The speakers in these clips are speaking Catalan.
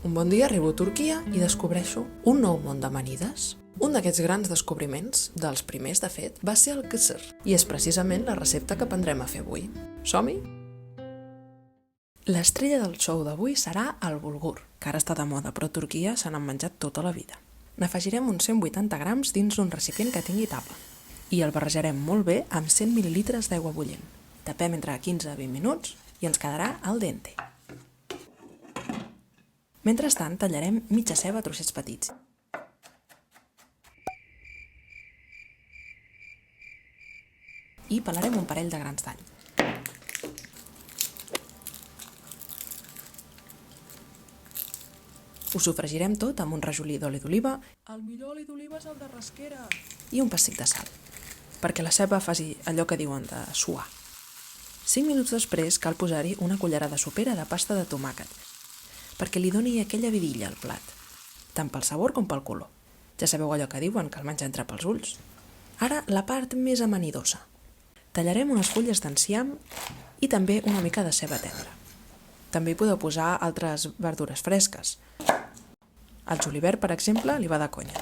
Un bon dia arribo a Turquia i descobreixo un nou món d'amanides. Un d'aquests grans descobriments, dels primers de fet, va ser el kısır, i és precisament la recepta que aprendrem a fer avui. Som-hi? L'estrella del show d'avui serà el bulgur, que ara està de moda, però a Turquia se n'han menjat tota la vida. N'afegirem uns 180 grams dins d'un recipient que tingui tapa i el barrejarem molt bé amb 100 ml d'aigua bullent. Tapem entre 15 a 20 minuts i ens quedarà al dente. Mentrestant, tallarem mitja ceba a trossets petits. I pelarem un parell de grans d'all. Ho sofregirem tot amb un rajolí d'oli d'oliva, el millor oli d'oliva és el de rasquera, i un pessic de sal, perquè la ceba faci allò que diuen de suar. 5 minuts després cal posar-hi una cullerada sopera de pasta de tomàquet, perquè li doni aquella vidilla al plat, tant pel sabor com pel color. Ja sabeu allò que diuen, que el menjar entra pels ulls. Ara la part més amanidosa. Tallarem unes fulles d'enciam i també una mica de ceba tendra. També hi podeu posar altres verdures fresques. Al julivert, per exemple, li va de conya.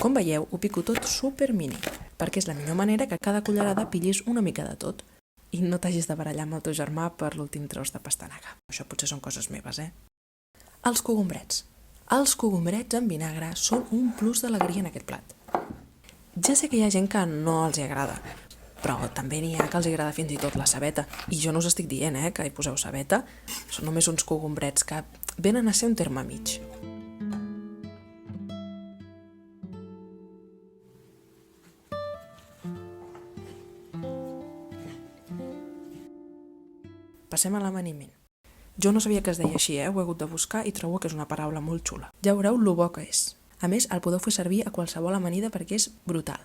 Com veieu, ho pico tot super mini, perquè és la millor manera que cada cullerada pillis una mica de tot i no t'hagis de barallar amb el teu germà per l'últim tros de pastanaga. Això potser són coses meves, Els cogombrets. Els cogombrets en vinagre són un plus d'alegria en aquest plat. Ja sé que hi ha gent que no els agrada, però també n'hi ha que els agrada fins i tot la cebeta. I jo no us estic dient, que hi poseu cebeta. Són només uns cogombrets que venen a ser un terme mig. Passem a l'amaniment. Jo no sabia que es deia així, ho he hagut de buscar i trobo que és una paraula molt xula. Ja veureu lo bo que és. A més, el podeu fer servir a qualsevol amanida perquè és brutal.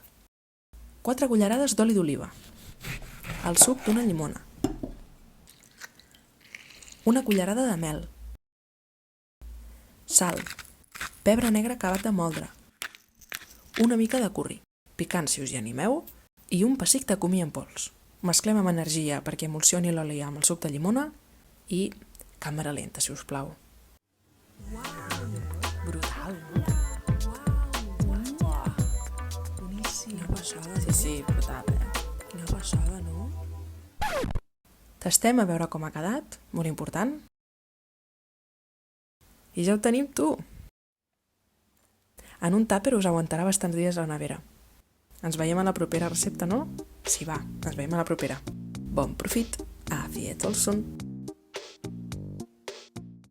4 cullerades d'oli d'oliva. El suc d'una llimona. Una cullerada de mel. Sal. Pebre negre acabat de moldre. Una mica de curri, picant si us hi animeu, i un pessic de comí en pols. Mesclem amb energia perquè emulsioni l'oli amb el suc de llimona i càmera lenta, si us plau. Brutal, no? Boníssim. Quina passada, no? Sí, brutal, Quina passada, no? Tastem a veure com ha quedat, molt important. I ja ho tenim, tu! En un tàper us aguantarà bastants dies a la nevera. Ens veiem a la propera recepta, no? Sí, va, ens veiem a la propera. Bon profit! Afiyet olsun!